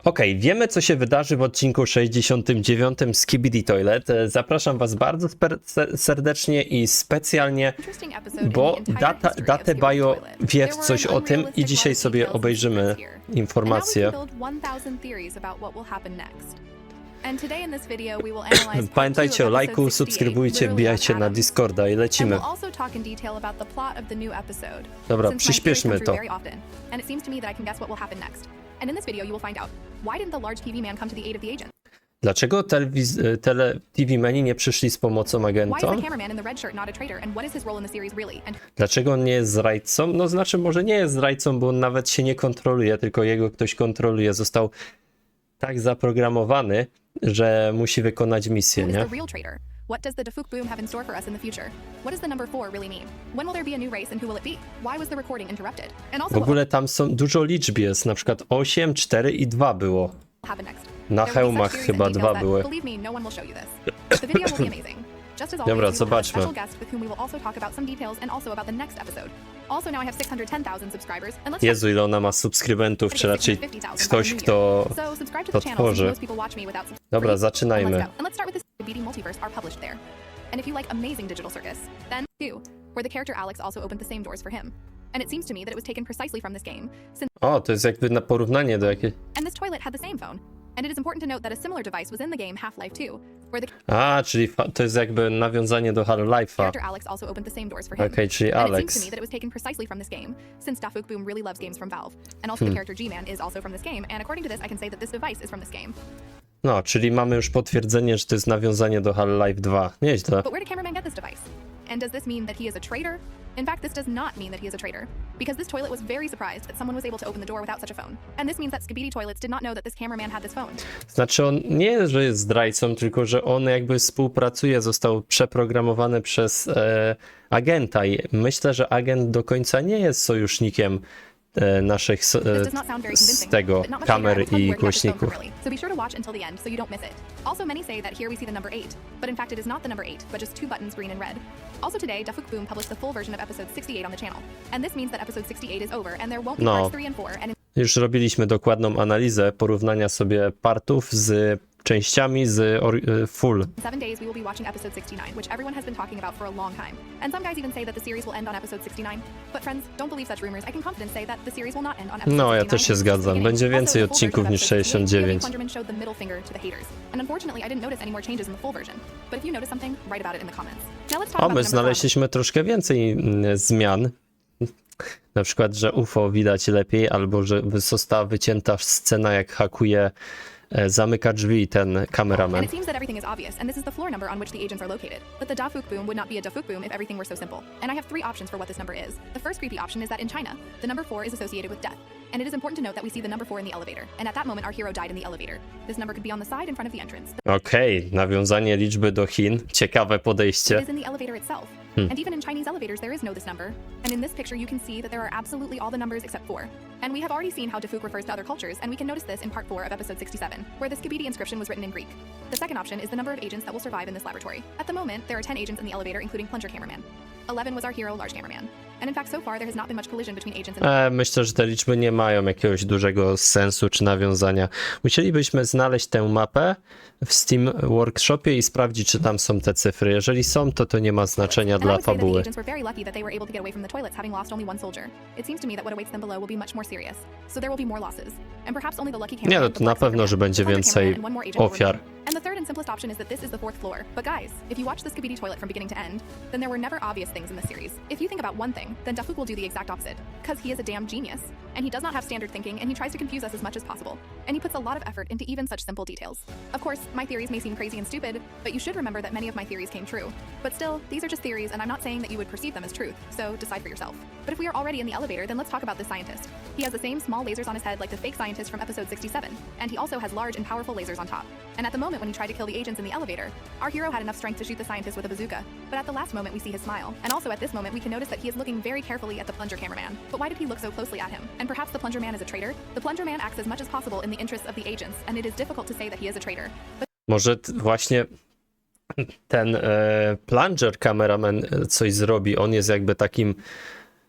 Okej, wiemy co się wydarzy w odcinku 69 Skibidi Toilet. Zapraszam was bardzo serdecznie i specjalnie, bo Datę Bio wie coś o tym i dzisiaj sobie obejrzymy informacje. Pamiętajcie o lajku, subskrybujcie, wbijajcie na Discorda i lecimy. Dobra, przyspieszmy to. And in this video, you will find out, why didn't the large TV man come to the aid of the agent? Dlaczego TV meni nie przyszli z pomocą Why agenta? is the cameraman in the red shirt not a traitor, and what is his role in the series really? And Dlaczego on nie jest zdrajcą? No znaczy może nie jest zdrajcą, bo on nawet się nie kontroluje, tylko jego ktoś kontroluje. Został tak zaprogramowany, że musi wykonać misję, who is nie? the real traitor? What does the Dafuk boom have in store for us in the future? What does the number 4 really mean? When will there be a new race and who will it be? Why was the recording interrupted? And W also, ogóle tam są dużo liczb jest, na przykład 8, 4 i 2 było. what will happen next? Na There will be hełmach such series chyba and 2 details that, były. believe me, no one will show you this. The video will be amazing. Just as always, Dobra, we will have a zobaczmy. special guest with whom we will also talk about some details and also about the next episode. Also, now I have 610,000 subscribers, and let's Jezu, ile ona ma subskrybentów, czy raczej ktoś, kto... So subscribe to to the channel tworzy. since most people watch me without Dobra, Free? zaczynajmy. And let's start with this. Skibidi multiverse are published there. And if you like amazing digital circus, then 2, where the character Alex also opened the same doors for him. And it seems to me that it was taken precisely from this game, since O, to jest jakby na porównanie do jakiej... and this toilet had the same phone. And it is important to note that a similar device was in the game Half-Life 2, where the A, czyli to jest jakby nawiązanie do Half-Life'a. character Alex also opened the same doors for him. Okej, czyli And it seems to Alex. me that it was taken precisely from this game, since Dafuk Boom really loves games from Valve. And also the character G-Man is also from this game, and according to this I can say that this device is from this game. No, czyli mamy już potwierdzenie, że to jest nawiązanie do Half-Life 2. Nieźle. But where did cameraman get this device? And does this mean that he is a traitor? In fact, this does not mean that he is a traitor, because this toilet was very surprised that someone was able to open the door without such a phone. And this means that Skibidi Toilets did not know that this cameraman had this phone. Znaczy on nie jest, że jest zdrajcą, tylko że on jakby współpracuje, został przeprogramowany przez agenta i myślę, że agent do końca nie jest sojusznikiem naszych This does not sound very z convincing, tego but not much later, I kamer will tell you i where he got this phone from głośników. early. So be sure to watch until the end so you don't miss it. Also, many say that here we see the number 8, but in fact it is not the number 8, but just 2 buttons, green and red. Also today, Dafuk Boom published the full version of episode 68 on the channel. And this means that episode 68 is over and there won't be No. parts 3 and 4, and Już robiliśmy dokładną analizę porównania sobie partów z częściami z full. in 7 days we will be watching episode 69, which everyone has been talking about for a long time. And some guys even say that the series will end on episode 69. But friends, don't believe such rumors. I can confidently say that the series will not end on episode 69. No, ja też się It's just the zgadzam. beginning. Będzie więcej Also, the full odcinków version niż of episode 68, 69. Plunderman showed the middle finger to the haters. And unfortunately, I didn't notice any more changes in the full version. But if you notice something, write about it in the comments. Now let's talk O, about my the number 5. znaleźliśmy troszkę więcej zmian. Na przykład, że UFO widać lepiej, albo że została wycięta scena, jak hakuje, zamyka drzwi ten And kameraman. it seems that everything is obvious, and this is the floor number on which the agents are located. But the Dafuk Boom would not be a Dafuk Boom if everything were so simple. And I have 3 options for what this number is. The first creepy option is that in China, the number 4 is associated with death. And it is important to note that we see the number 4 in the elevator. And at that moment, our hero died in the elevator. This number could be on the side in front of the entrance. Okej, nawiązanie liczby do Chin. Ciekawe It podejście. is in the elevator itself. And even in Chinese elevators, there is no this number. And in this picture, you can see that there are absolutely all the numbers except 4. And we have already seen how Dafuk refers to other cultures, and we can notice this in part 4 of episode 67, where the Skibidi inscription was written in Greek. The second option is the number of agents that will survive in this laboratory. At the moment, there are 10 agents in the elevator, including Plunger Cameraman. 11 was our hero, Large Cameraman. And in fact, so far, there has not been much collision between agents and Myślę, że te liczby nie mają jakiegoś dużego sensu czy nawiązania. Musielibyśmy znaleźć tę mapę w Steam Workshopie i sprawdzić, czy tam są te cyfry. Jeżeli są, to nie ma znaczenia And I dla would say that the fabuły. agents were very lucky that they were able to get away from the toilets, having lost only 1 soldier. It seems to me that what awaits them below will be much more serious. So there will be more losses. And perhaps only the lucky Nie, cameraman, no the to na black pewno, Superman, że będzie the Plunger więcej Cameraman, and 1 more agent will ofiar. remain. And the third and simplest option is that this is the 4th floor. But guys, if you watch the Skibidi toilet from beginning to end, then there were never obvious things in this series. If you think about one thing, then Dafuk will do the exact opposite, because he is a damn genius. And he does not have standard thinking, and he tries to confuse us as much as possible. And he puts a lot of effort into even such simple details. Of course, my theories may seem crazy and stupid, but you should remember that many of my theories came true. But still, these are just theories, and I'm not saying that you would perceive them as truth, so decide for yourself. But if we are already in the elevator, then let's talk about this scientist. He has the same small lasers on his head like the fake scientist from episode 67, and he also has large and powerful lasers on top. And at the moment when he tried to kill the agents in the elevator, our hero had enough strength to shoot the scientist with a bazooka. But at the last moment we see his smile. And also at this moment we can notice that he is looking very carefully at the Plunger Cameraman. But why did he look so closely at him? And perhaps the Plunger Man is a traitor? The Plunger Man acts as much as possible in the interests of the agents, and it is difficult to say that he is a traitor. But Może właśnie ten Plunger Cameraman coś zrobi. On jest jakby takim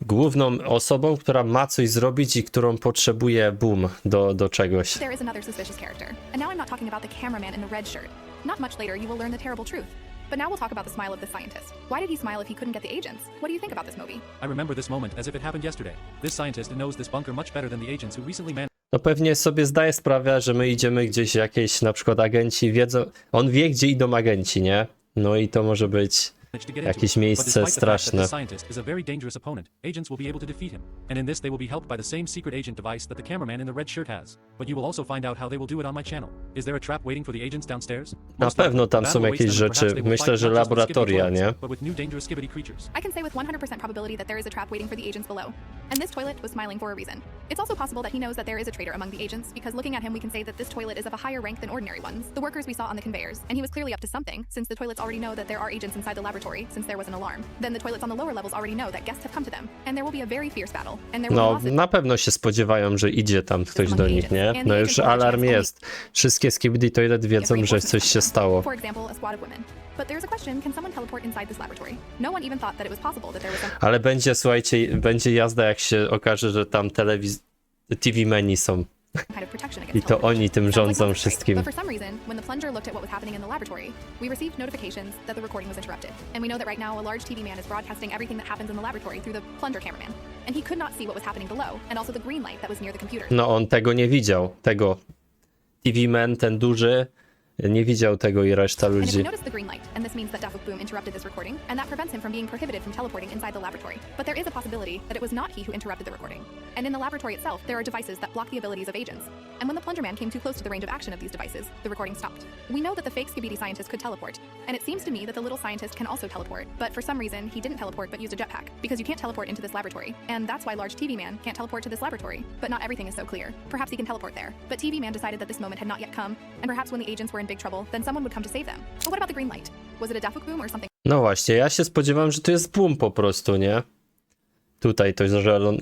główną osobą, która ma coś zrobić i którą potrzebuje boom do czegoś. There is another suspicious character. And now I'm not talking about the cameraman in the red shirt. Not much later you will learn the terrible truth. But now we'll talk about the smile of the scientist. Why did he smile if he couldn't get the agents? What do you think about this movie? I remember this moment as if it happened yesterday. This scientist knows this bunker much better than the agents who recently managed No pewnie sobie zdaje sprawę, że my idziemy gdzieś, jakieś na przykład agenci wiedzą, on wie gdzie idą agenci, nie? No i to może być to get jakieś into. miejsce But despite the fact that straszne. this scientist is a very dangerous opponent, agents will be able to defeat him. And in this they will be helped by the same secret agent device that the cameraman in the red shirt has. But you will also find out how they will do it on my channel. Is there a trap waiting for the agents downstairs? Na pewno tam są jakieś rzeczy, myślę, że laboratoria, nie? But with new dangerous Skibidi creatures. I can say with 100% probability that there is a trap waiting for the agents below. And this toilet was smiling for a reason. It's also possible that he knows that there is a traitor among the agents, because looking at him we can say that this toilet is of a higher rank than ordinary ones, the workers we saw on the conveyors. And he was clearly up to something, since the toilets already know that there are agents inside the laboratory, since there was an alarm. Then the toilets on the lower levels already know that guests have come to them, and there will be a very fierce battle. And there will be No, losses. na pewno się spodziewają, że idzie tam ktoś do nich, nie? No już alarm jest. Wszystkie Skibidi Toilet wiedzą, że coś się stało. For example, a squad of women. But there's a question, can someone teleport inside this laboratory? No one even thought that it was possible that there was some Ale będzie, słuchajcie, będzie jazda, jak się okaże, że tam TV menu są. kind of protection against I to teleportation. oni tym Sounds like rządzą lots of tricks, wszystkim. But for some reason, when the plunger looked at what was happening in the laboratory, we received notifications that the recording was interrupted. And we know that right now a large TV man is broadcasting everything that happens in the laboratory through the plunger cameraman. And he could not see what was happening below, and also the green light that was near the computer. No on tego nie widział, tego TV man, ten duży, nie widział tego i reszta And if we ludzi. notice the green light, and this means that Dafuk Boom interrupted this recording, and that prevents him from being prohibited from teleporting inside the laboratory. But there is a possibility that it was not he who interrupted the recording. And in the laboratory itself, there are devices that block the abilities of agents. And when the plunger man came too close to the range of action of these devices, the recording stopped. We know that the fake Skibidi scientist could teleport, and it seems to me that the little scientist can also teleport, but for some reason he didn't teleport but used a jetpack, because you can't teleport into this laboratory. And that's why large TV man can't teleport to this laboratory. But not everything is so clear. Perhaps he can teleport there. But TV man decided that this moment had not yet come, and perhaps when the agents were in big trouble, then someone would come to save them. But what about the green light? Was it a Dafuk Boom or something? No właśnie, ja się spodziewałem, że to jest boom po prostu, nie? Tutaj to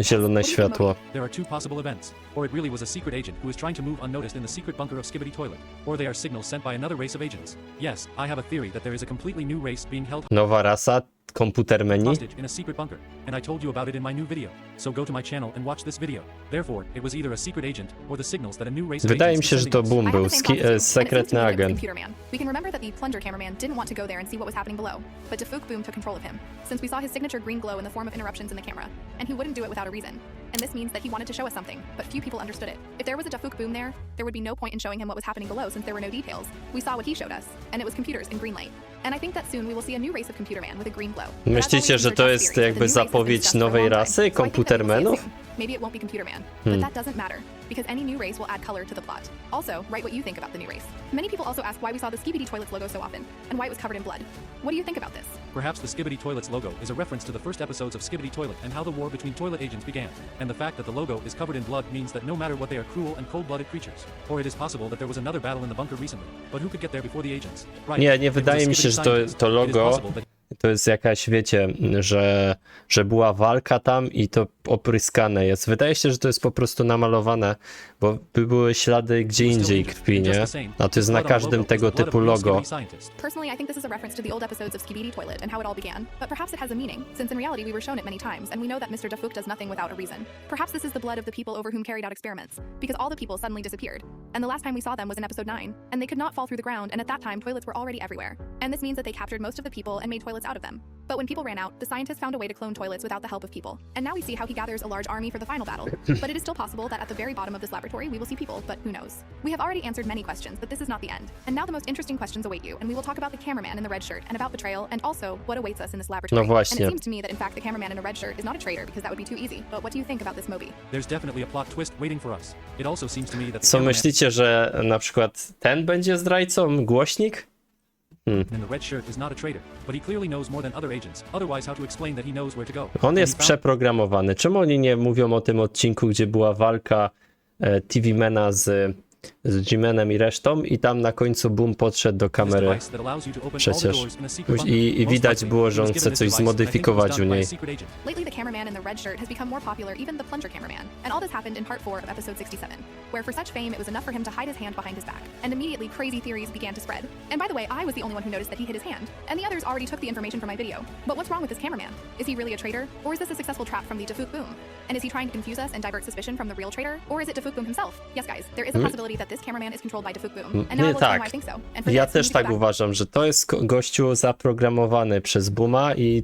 zielone światło. There are two possible events. Or it really was a secret agent who is trying to move unnoticed in the secret bunker of Skibidi Toilet. Or they are signals sent by another race of agents. Yes, I have a theory that there is a completely new race being held Nowa rasa, komputer menu. hostage in a secret bunker. And I told you about it in my new video. So go to my channel and watch this video. Therefore, it was either a secret agent or the signals that a new race of Wydaje mi agents się, is że to sending us. boom I był, have the same thoughts too, and it seems to sekretny me that it was agent. Computer Man. We can remember that the plunger cameraman didn't want to go there and see what was happening below, but Dafuk Boom took control of him, since we saw his signature green glow in the form of interruptions in the camera, and he wouldn't do it without a reason. And this means that he wanted to show us something, but few people understood it. If there was a Dafuk Boom there would be no point in showing him what was happening below, since there were no details. We saw what he showed us, and it was computers in green light. And I think that soon we will see a new race of Computer Man with a green glow. But as Myślicie, always, że these to are jest just theories, jakby that the new race has been zapowiedź discussed for a nowej long time, rasy so I think that we will see it komputermenów? soon. Maybe it won't be Computer Man, but that doesn't matter, because any new race will add color to the plot. Also, write what you think about the new race. Many people also ask why we saw the Skibidi Toilets logo so often, and why it was covered in blood. What do you think about this? Perhaps the Skibidi Toilet's logo is a reference to the first episodes of Skibidi Toilet and how the war between toilet agents began. And the fact that the logo is covered in blood means that no matter what, they are cruel and cold-blooded creatures. Or it is possible that there was another battle in the bunker recently, but who could get there before the agents? Right. Nie If it was a wydaje mi się, Skibidi że scientist, to it is logo possible that to jest jakaś, wiecie, że była walka tam i to opryskane jest. Wydaje się, że to jest po prostu namalowane, bo były ślady gdzie indziej krwi, nie? A to jest na każdym tego typu logo. Personally, I think this is a reference to the old episodes of Skibidi Toilet and how it all began, but perhaps it has a meaning, since in reality we were shown it many times, and we know that Mr. Dafuk does nothing without a reason. Perhaps this is the blood of the people over whom carried out experiments, because all the people suddenly disappeared. And the last time we saw them was in episode 9, and they could not fall through the ground, and at that time toilets were already everywhere. And this means that they captured most of the people and made toilets out of them. But when people ran out, the scientists found a way to clone toilets without the help of people. And now we see how he gathers a large army for the final battle. But it is still possible that at the very bottom of this laboratory we will see people, but who knows? We have already answered many questions, but this is not the end. And now the most interesting questions await you, and we will talk about the cameraman in the red shirt, and about betrayal, and also what awaits us in this laboratory. No właśnie. And it seems to me that in fact the cameraman in a red shirt is not a traitor, because that would be too easy. But what do you think about this movie? there's definitely a plot twist waiting for us. It also seems to me that the Co cameraman myślicie, że na przykład ten będzie zdrajcą? Głośnik? in the red shirt is not a traitor, but he clearly knows more than other agents. Otherwise, how to explain that he knows where to go? On And jest he found- przeprogramowany. Czemu oni nie mówią o tym odcinku, gdzie była walka TV-mana z z Jimenem i resztą i tam na końcu Boom podszedł do kamery. Przecież. I widać było, że on chce coś zmodyfikować u niej. Lately, the cameraman in the red shirt has become more popular even the plunger cameraman. And all this happened in part 4 of episode 67, where for such fame it was enough for him to hide his hand behind his back. And immediately crazy theories began to spread. And by the way, I was the only one who noticed that he hid his hand. And the others already took the information from my video. But what's wrong with this cameraman? Is he really a traitor? Or is this a successful trap from the Dafuk Boom? And is he trying to confuse us and divert suspicion from the real traitor? Or is it Dafuk Boom himself? Yes, guys, there is a possibility that this cameraman is controlled by Dafuk Boom. And now I Nie, will explain why tak. I think so. And for Ja this, we też need to tak go back. uważam, że to jest gościu zaprogramowany przez Booma i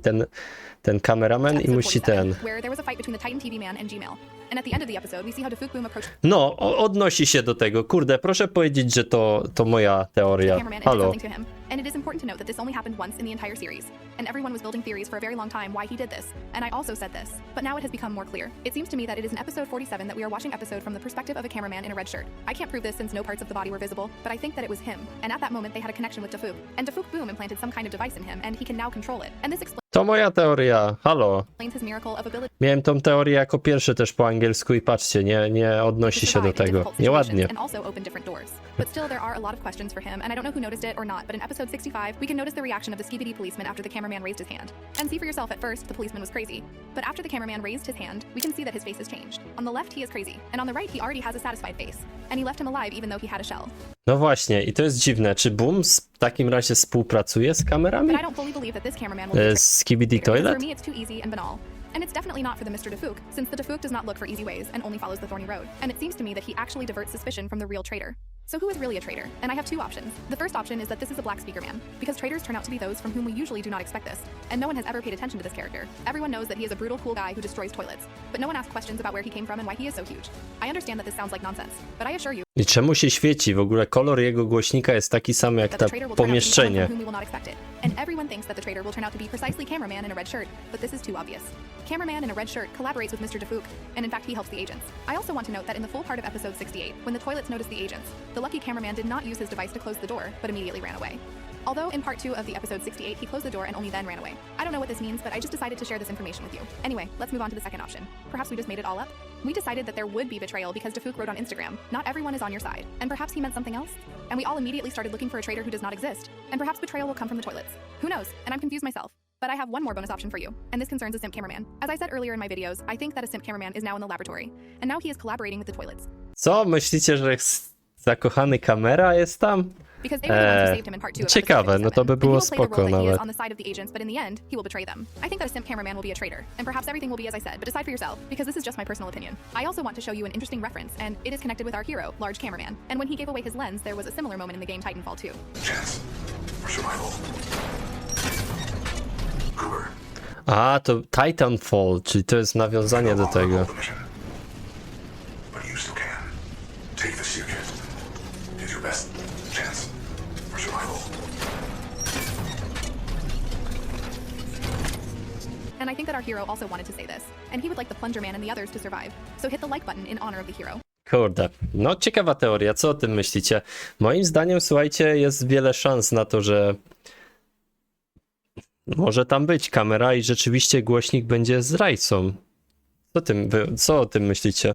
ten kameraman i Episode musi 47, ten... where there was a fight between the Titan TV man and Gmail. And at the end of the episode, we see how Dafuk Boom approached No, odnosi się do tego. Kurde, proszę powiedzieć, że to moja the teoria. cameraman and did Halo. something to him. And it is important to note that this only happened once in the entire series. And everyone was building theories for a very long time why he did this. And I also said this. But now it has become more clear. It seems to me that it is in episode 47 that we are watching episode from the perspective of a cameraman in a red shirt. I can't prove this since no parts of the body were visible, but I think that it was him. And at that moment they had a connection with Dafuk. And Dafuk Boom implanted some kind of device in him, and he can now control it. And this To moja teoria. Halo. explains his miracle of ability Miałem tą teorię jako pierwszy też po angielsku i patrzcie, nie odnosi się do tego. Nieładnie. and also open different doors. But still there are a lot of questions for him, and I don't know who noticed it or not, but in episode 65 we can notice the reaction of the Skibidi policeman after the cameraman raised his hand. And see for yourself, at first the policeman was crazy, but after the cameraman raised his hand, we can see that his face has changed. On the left he is crazy, and on the right he already has a satisfied face. And he left him alive even though he had a shell. No właśnie, i to jest dziwne. Czy Boom w takim razie współpracuje z kamerami? But I don't fully believe that this cameraman will be Z Skibidi because Toilet? for me it's too easy and banal. And it's definitely not for the Mr. Dafuk, since the Dafuk does not look for easy ways and only follows the thorny road. And it seems to me that he actually diverts suspicion from the real traitor. So who is really a traitor? And I have two options. The first option is that this is a black speaker man, because traitors turn out to be those from whom we usually do not expect this. And no one has ever paid attention to this character. Everyone knows that he is a brutal, cool guy who destroys toilets. But no one asks questions about where he came from and why he is so huge. I understand that this sounds like nonsense, but I assure you I czemu się świeci? W ogóle kolor jego głośnika jest taki sam jak that to the traitor will turn out to be someone pomieszczenie. from whom we will not expect it. And everyone thinks that the traitor will turn out to be precisely cameraman in a red shirt, but this is too obvious. Cameraman in a red shirt collaborates with Mr. Dafuk, and in fact he helps the agents. I also want to note that in the full part of episode 68, when the toilets noticed the agents, the lucky cameraman did not use his device to close the door, but immediately ran away. Although in part 2 of the episode 68 he closed the door and only then ran away. I don't know what this means, but I just decided to share this information with you. Anyway, let's move on to the second option. Perhaps we just made it all up? We decided that there would be betrayal because Dafuk wrote on Instagram, "Not everyone is on your side." And perhaps he meant something else? And we all immediately started looking for a traitor who does not exist. And perhaps betrayal will come from the toilets. Who knows? And I'm confused myself. But I have one more bonus option for you, and this concerns a simp cameraman. As I said earlier in my videos, I think that a simp cameraman is now in the laboratory, and now he is collaborating with the toilets. Co? Myślicie, że zakochany kamera jest tam? Because they were the ones who saved him in part 2 of Ciekawe, episode no to by 57. było And he will play the spoko role that he is nawet. on the side of the agents, but in the end, he will betray them. I think that a simp cameraman will be a traitor, and perhaps everything will be as I said, but decide for yourself, because this is just my personal opinion. I also want to show you an interesting reference, and it is connected with our hero, Large Cameraman. And when he gave away his lens, there was a similar moment in the game Titanfall 2. Chance for survival. Cooper, A, to Titanfall, czyli to jest nawiązanie do tego. hold the mission. But you still can. Take this serious. It's your best chance for survival. And I think that our hero also wanted to say this, and he would like the Plunger Man and the others to survive. So hit the like button in honor of the hero. Kurde, no ciekawa teoria, co o tym myślicie? Moim zdaniem, słuchajcie, jest wiele szans na to, że może tam być kamera i rzeczywiście głośnik będzie zdrajcą. Co o tym myślicie?